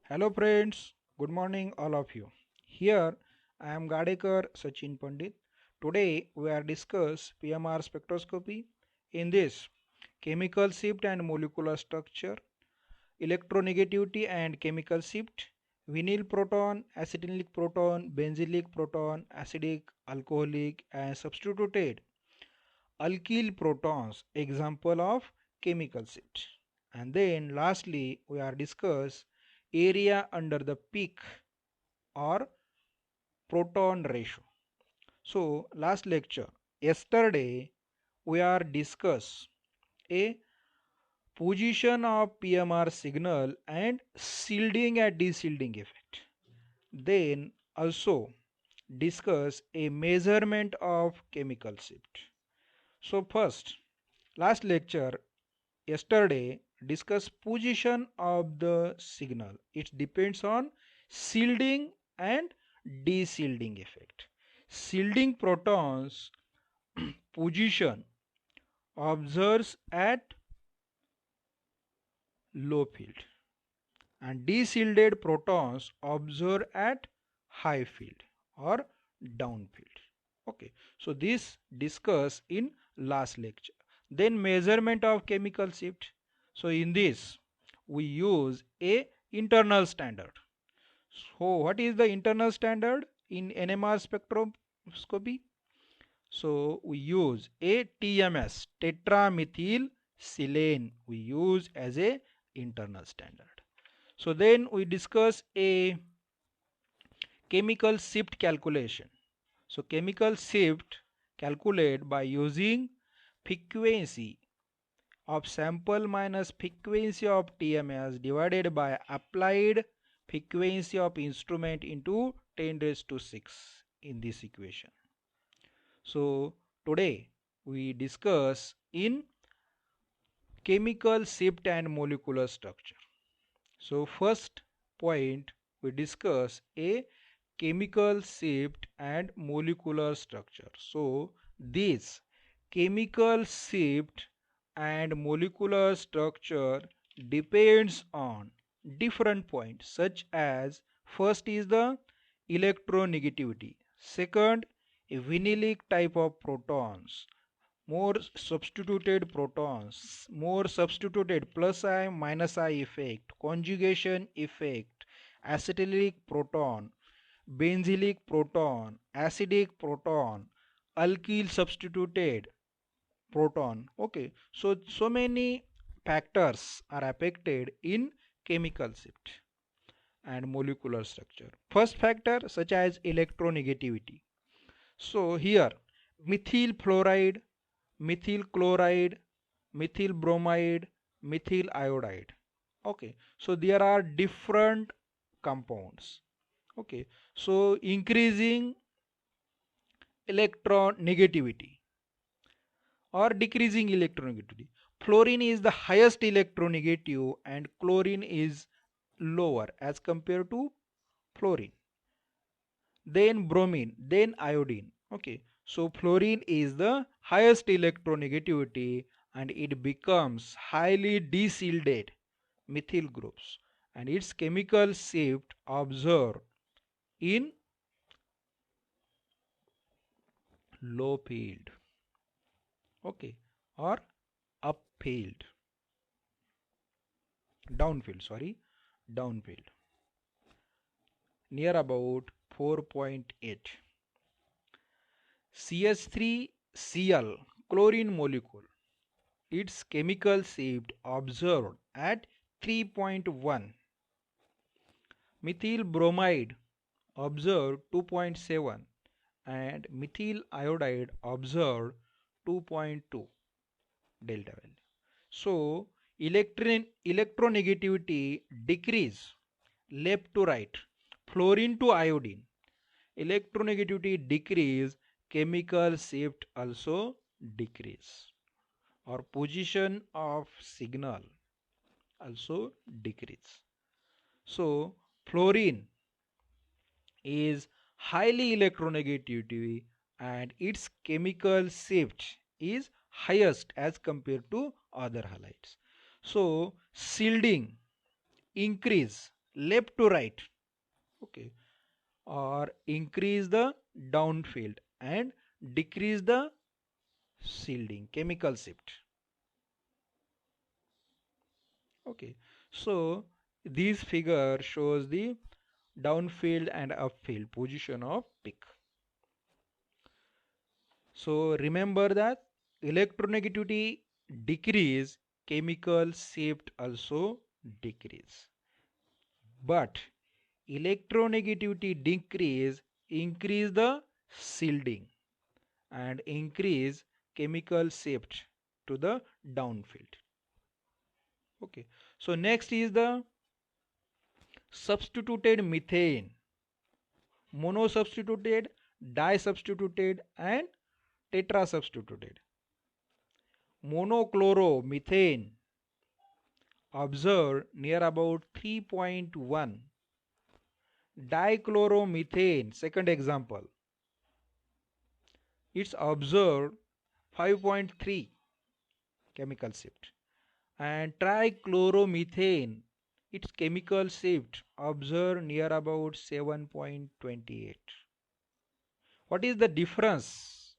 Hello friends, good morning all of you. Here I am Gadekar Sachin Pandit. Today we are discuss PMR spectroscopy. In this, chemical shift and molecular structure, electronegativity and chemical shift, vinyl proton, acetylic proton, benzylic proton, acidic, alcoholic and substituted alkyl protons, example of chemical shift. And then lastly we are discuss area under the peak or proton ratio. So last lecture, yesterday we are discuss a position of PMR signal and shielding and deshielding effect. Then also discuss a measurement of chemical shift. So first, last lecture yesterday discuss position of the signal. It depends on shielding and deshielding effect. Shielding protons position observes at low field and deshielded protons observe at high field or down field. Okay, so this discuss in last lecture. Then measurement of chemical shift. So in this we use a internal standard. So what is the internal standard in NMR spectroscopy? So we use a TMS, tetramethyl silane, we use as a internal standard. So then we discuss a chemical shift calculation. So chemical shift calculate by using frequency of sample minus frequency of TMS divided by applied frequency of instrument into 10 raised to 6 in this equation. So today we discuss in chemical shift and molecular structure. So first point we discuss a chemical shift and molecular structure. So this chemical shift and molecular structure depends on different points such as first is the electronegativity, second a vinylic type of protons, more substituted protons, more substituted plus I minus I effect, conjugation effect, acetylic proton, benzylic proton, acidic proton, alkyl substituted proton. Okay, so many factors are affected in chemical shift and molecular structure. First factor such as electronegativity. So here methyl fluoride, methyl chloride, methyl bromide, methyl iodide. Okay, so there are different compounds. Okay, so increasing electronegativity or decreasing electronegativity. Fluorine is the highest electronegative and chlorine is lower as compared to fluorine. Then bromine, then iodine. Okay, so fluorine is the highest electronegativity and it becomes highly deshielded methyl groups and its chemical shift observed in low field, okay, or upfield, downfield, sorry, downfield, near about 4.8. CH3Cl chlorine molecule, its chemical shift observed at 3.1. Methyl bromide observed 2.7 and methyl iodide observed 2.2 delta value. So electronegativity decrease left to right, fluorine to iodine. Electronegativity decrease, chemical shift also decrease, or position of signal also decrease. So fluorine is highly electronegativity and its chemical shift is highest as compared to other halides. So shielding increase left to right, okay, or increase the downfield and decrease the shielding chemical shift. Okay, so this figure shows the downfield and upfield position of peak. So remember that electronegativity decrease, chemical shift also decrease. But electronegativity decrease, increase the shielding and increase chemical shift to the downfield. Okay. So next is the substituted methane, mono substituted, di substituted and tetra substituted. Monochloromethane observed near about 3.1. Dichloromethane, second example, it's observed 5.3 chemical shift. And trichloromethane, its chemical shift observed near about 7.28. What is the difference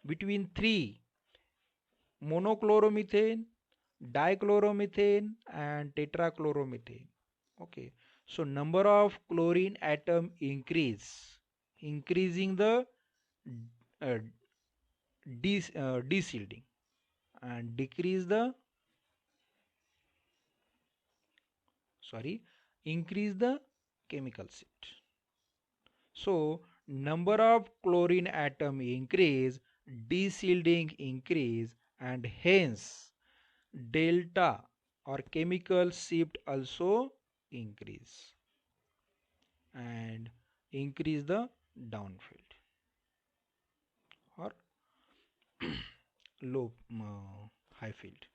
between three? Monochloromethane, dichloromethane and tetrachloromethane. Okay, so number of chlorine atom increase, increasing the uh, de-shielding and decrease the, sorry, increase the chemical shift. So number of chlorine atom increase, de-shielding increase, and hence delta or chemical shift also increase and increase the downfield or low high field.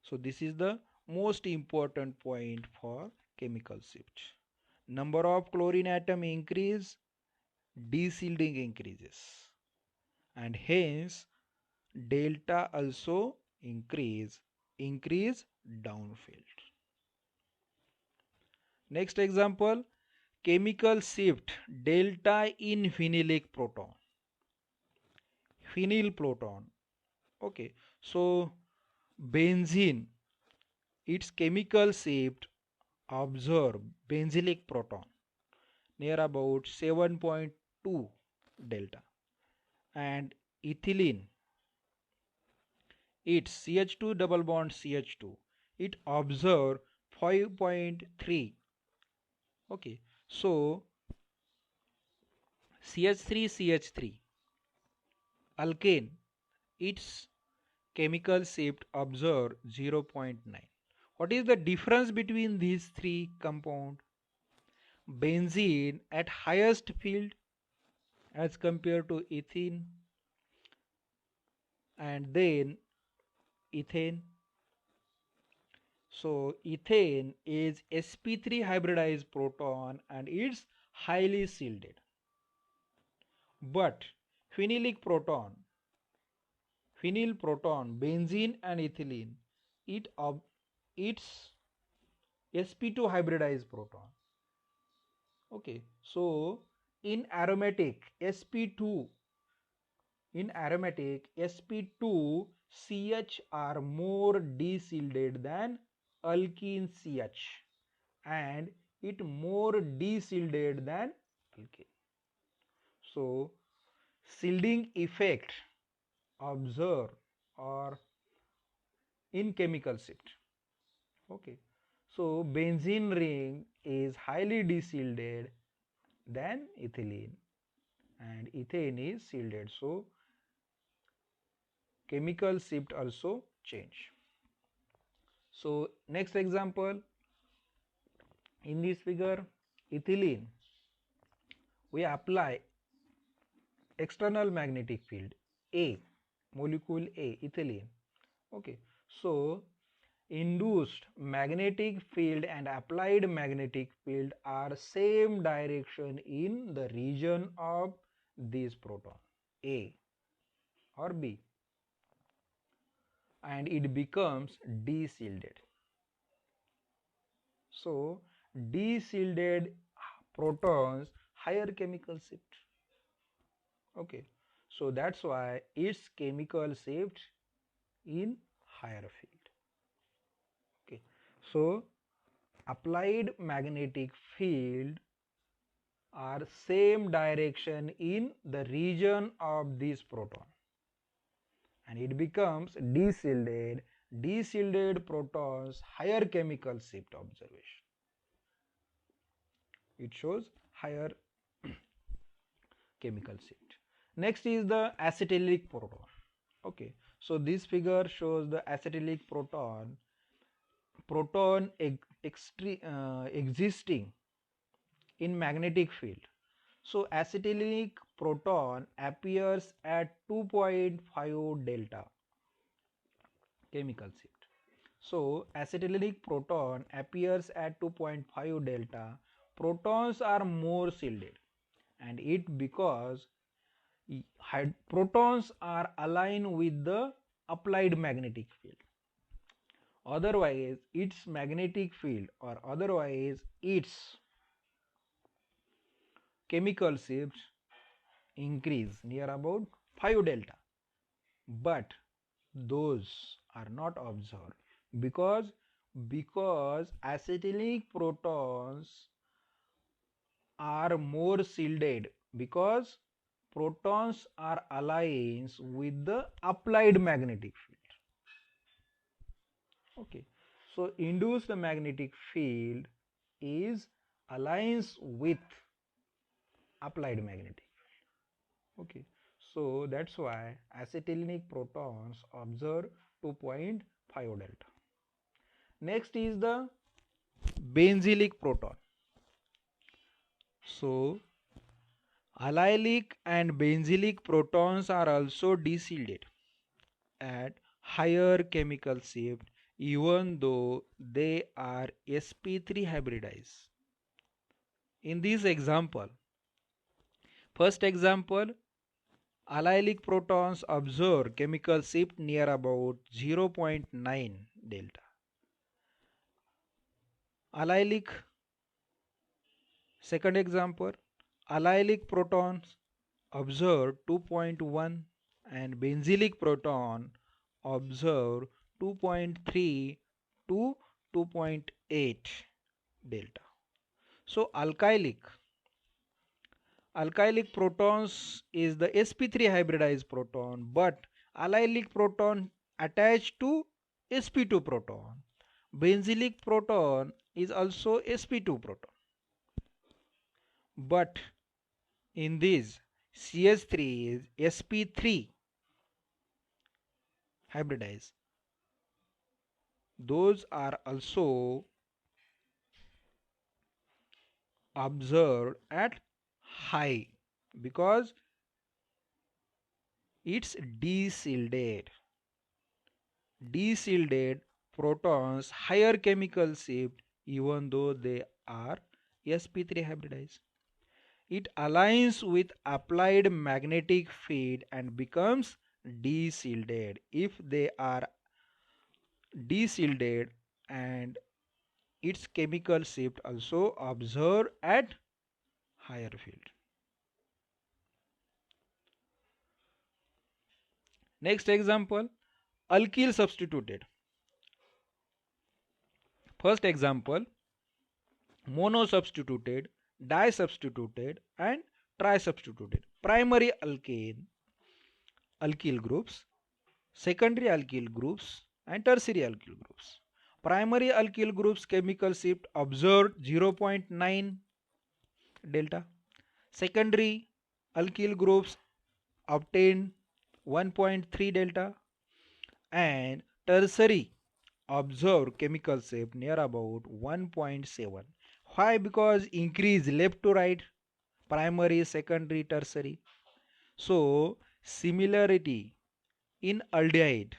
So this is the most important point for chemical shift. Number of chlorine atom increase, de-shielding increases, and hence delta also increase downfield. Next example, chemical shift delta in phenylic proton. Phenyl proton. Okay, so benzene, its chemical shift observe benzylic proton near about 7.2 delta, and ethylene, its CH2 double bond CH2, it observe 5.3. Okay, so CH3 alkane, its chemical shift observe 0.9. What is the difference between these three compounds? Benzene at highest field as compared to ethene, and then ethane. So ethane is sp3 hybridized proton and it's highly shielded. But phenyl proton, benzene and ethylene, it's sp2 hybridized proton. Okay, so in aromatic sp2 CH are more de-shielded than alkene CH, and it more de-shielded than alkane. So shielding effect observed or in chemical shift. Okay, so benzene ring is highly de-shielded than ethylene and ethane is shielded, so chemical shift also change. So next example, in this figure, ethylene, we apply external magnetic field A, molecule A, ethylene. Okay, so induced magnetic field and applied magnetic field are same direction in the region of this proton A or B, and it becomes de-shielded. So Desilted protons higher chemical shift. Okay, so that's why its chemical shift in higher field. Okay, so applied magnetic field are same direction in the region of this proton, and it becomes desilted. Desilted protons higher chemical shift observation. It shows higher chemical shift. Next is the acetylic proton. Okay, so this figure shows the acetylic proton existing in magnetic field. So acetylic proton appears at 2.5 delta chemical shift. So acetylic proton appears at 2.5 delta. Protons are more shielded, and it because protons are aligned with the applied magnetic field. Otherwise its magnetic field or otherwise its chemical shifts increase near about 5 delta, but those are not observed because acetylic protons are more shielded because protons are aligned with the applied magnetic field. Okay, so induced magnetic field is aligns with applied magnetic field. Okay, so that's why acetylic protons observe 2.5 delta. Next is the benzylic proton. So allylic and benzylic protons are also desilted at higher chemical shift even though they are sp3 hybridized. In this example, first example, allylic protons observe chemical shift near about 0.9 delta. Allylic, second example, allylic protons observe 2.1 and benzylic proton observe 2.3 to 2.8 delta. So alkylic protons is the sp3 hybridized proton, but allylic proton attached to sp2 proton. Benzylic proton is also sp2 proton, but in this CH3 is sp3 hybridized. Those are also observed at high because it's desilted. Desilted protons higher chemical shift even though they are sp3 hybridized. It aligns with applied magnetic field and becomes desilted if they are desilted, and its chemical shift also observed at higher field. Next example, alkyl substituted. First example, mono substituted, di substituted and tri substituted. Primary alkyl groups, secondary alkyl groups and tertiary alkyl groups. Primary alkyl groups chemical shift observed 0.9 delta. Secondary alkyl groups obtained 1.3 delta, and tertiary observed chemical shift near about 1.7. Why? Because increase left to right, primary, secondary, tertiary. So similarity in aldehyde.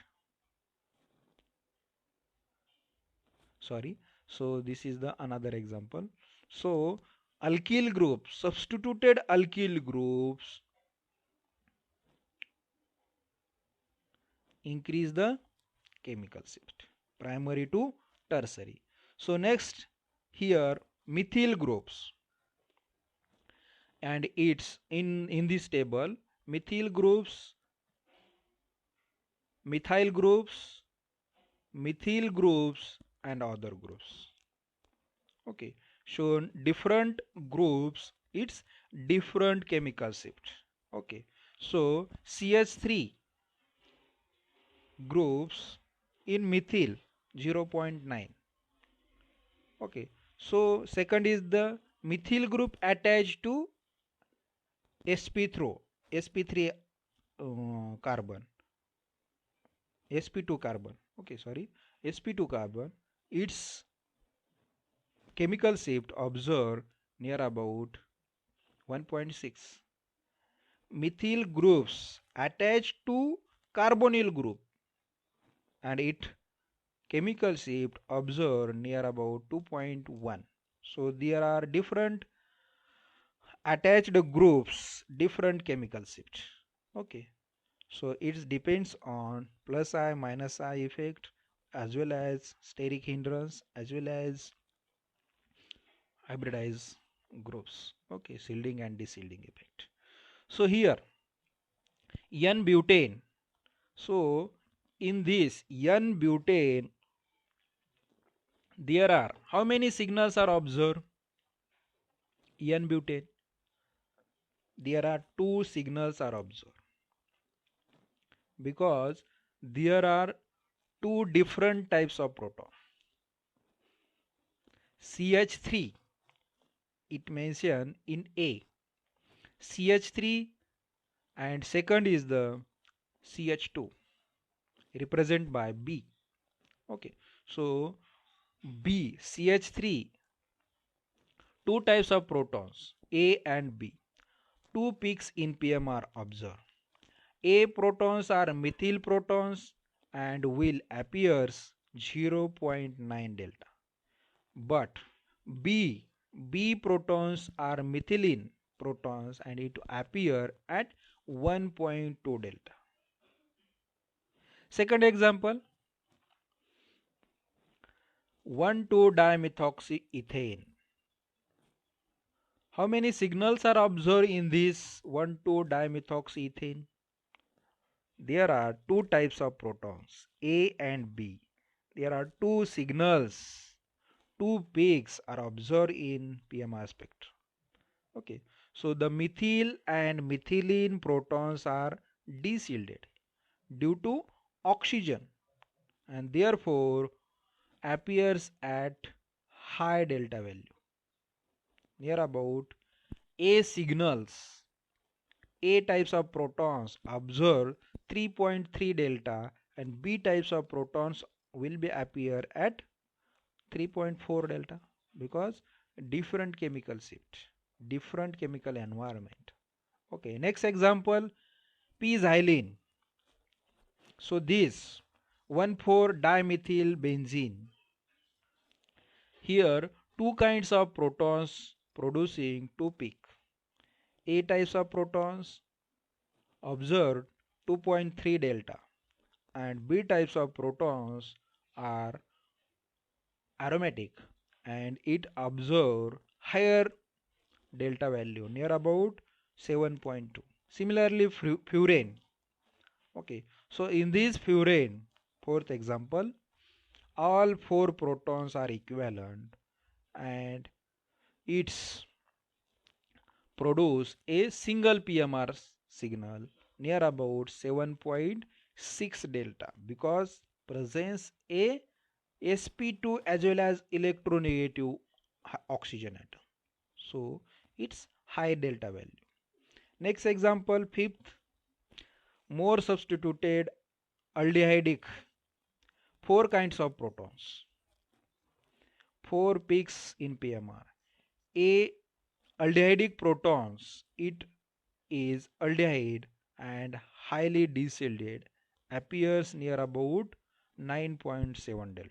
Sorry. So this is the another example. So alkyl groups, substituted alkyl groups increase the chemical shift primary to tertiary. So next here methyl groups, and it's in this table methyl groups, methyl groups, methyl groups, and other groups. Okay, so different groups, it's different chemical shift. Okay, so CH3 groups in methyl 0.9. Okay, so second is the methyl group attached to sp3 carbon, sp2 carbon. Okay, sorry, sp2 carbon, its chemical shift observed near about 1.6. Methyl groups attached to carbonyl group, and it chemical shift observed near about 2.1. So there are different attached groups, different chemical shift. Okay, so it depends on plus I minus I effect, as well as steric hindrance, as well as hybridized groups. Okay, shielding and deshielding effect. So here n butane, so in this n butane there are how many signals are observed? n butane, there are two signals are observed, because there are two different types of proton. CH3, it mentioned in A, CH3, and second is the CH2 represented by B. Okay, so B, CH3, two types of protons, A and B, two peaks in PMR observed. A protons are methyl protons and will appears 0.9 delta, but B B protons are methylene protons and it appear at 1.2 delta. Second example, 1,2-dimethoxyethane. How many signals are observed in this 1,2-dimethoxyethane? There are two types of protons, A and B. There are two signals, two peaks are observed in PMR spectrum. Okay, so the methyl and methylene protons are deshielded due to oxygen, and therefore appears at high delta value, near about A signals. A types of protons observe 3.3 delta, and B types of protons will be appear at 3.4 delta, because different chemical shift, different chemical environment. Okay, next example, p-xylene. So this 1,4-dimethyl benzene, here two kinds of protons producing two peak. A types of protons observed 2.3 delta, and B types of protons are aromatic and it observe higher delta value, near about 7.2. Similarly furane. Okay, so in this furane, fourth example, all four protons are equivalent and it's produce a single PMR signal near about 7.6 delta, because presents a sp2 as well as electronegative oxygen atom. So it's high delta value. Next example, fifth, more substituted aldehydic, four kinds of protons, four peaks in PMR. A aldehydic protons, it is aldehyde and highly deshielded, appears near about 9.7 delta.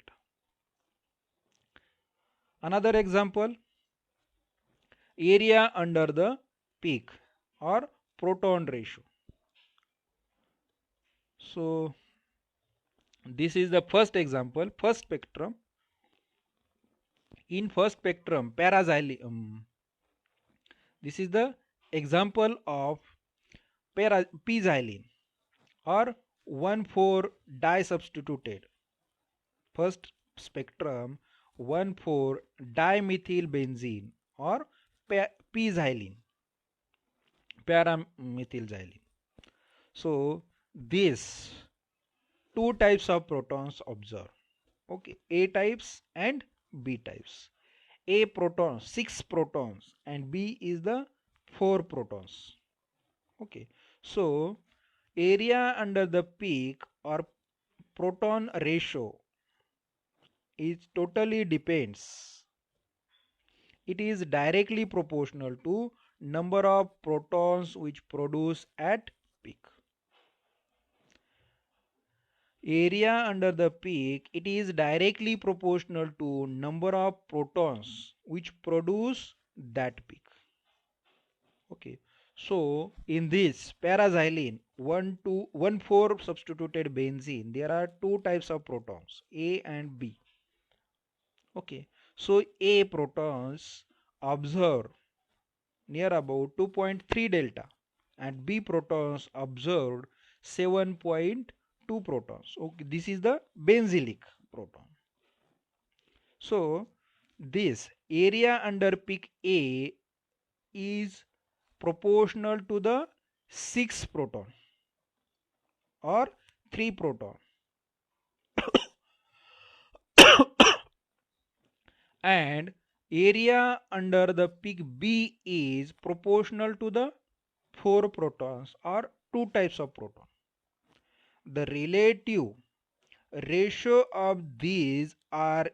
Another example, area under the peak or proton ratio. So this is the first example, first spectrum. In first spectrum paraxylene, this is the example of p-xylene or 1,4 disubstituted. First spectrum 1,4 dimethylbenzene or p-xylene, paramethylxylene. So these two types of protons observed. Okay, A types and B types. A proton 6 protons and B is the 4 protons. Okay, so area under the peak or proton ratio is totally depends. It is directly proportional to number of protons which produce at peak. Area under the peak, it is directly proportional to number of protons which produce that peak. Okay, so in this paraxylene 1,4 substituted benzene, there are two types of protons, A and B. Okay, so A protons observed near about 2.3 delta and B protons observed 7.2 protons. Okay, this is the benzylic proton. So this area under peak A is proportional to the 6 proton or 3 proton and area under the peak B is proportional to the 4 protons or 2 types of proton. The relative ratio of these are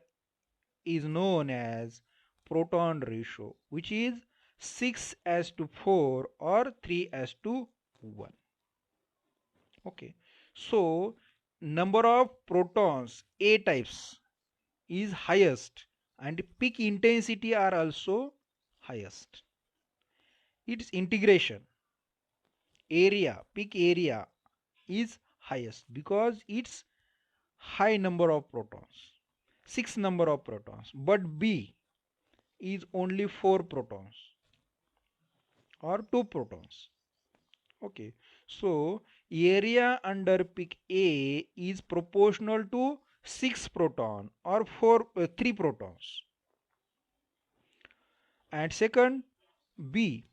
is known as proton ratio, which is 6:4 or 3:1. Okay, so number of protons A types is highest and peak intensity are also highest. Its integration area, peak area is highest because it's high number of protons, 6 number of protons, but B is only 4 protons or 2 protons. Okay, so area under peak A is proportional to 6 proton or 3 protons. And second, B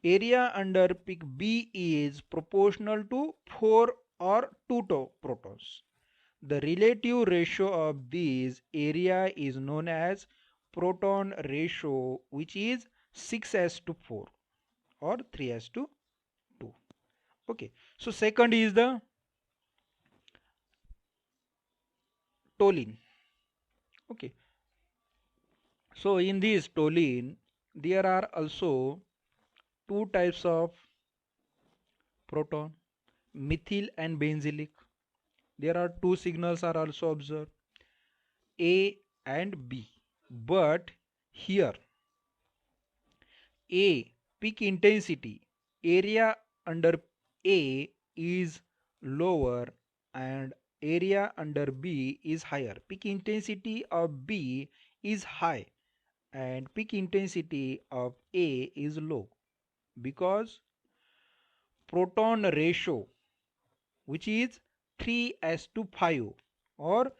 area under peak B is proportional to 4 or 2 protons. The relative ratio of these area is known as proton ratio, which is 6:4 or 3:2. Okay, so second is the toluene. Okay, so in this toluene there are also two types of proton, methyl and benzylic. There are two signals are also observed, A and B, but here A peak intensity area under A is lower and area under B is higher. Peak intensity of B is high and peak intensity of A is low because proton ratio, which is 3:5 or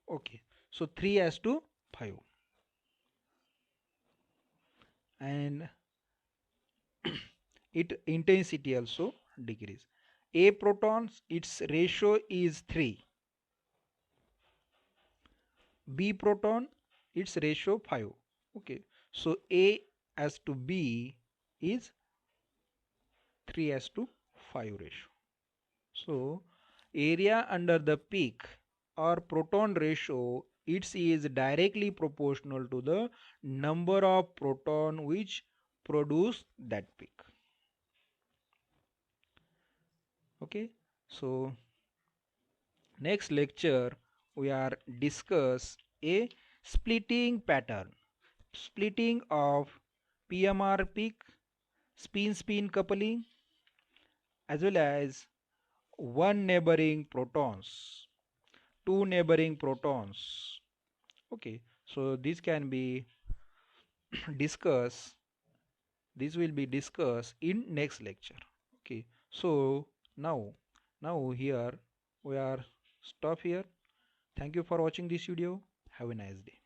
okay, so 3:5 and its intensity also decrease. A protons its ratio is 3, B proton its ratio 5. Okay, so A as to B is 3:5 ratio. So area under the peak or proton ratio, it is directly proportional to the number of proton which produce that peak. Okay, so next lecture we are discuss a splitting pattern, splitting of PMR peak, spin-spin coupling, as well as one neighboring protons, two neighboring protons. Okay, so this can be discussed, this will be discussed in next lecture. Okay, so now here we are stop here. Thank you for watching this video. Have a nice day.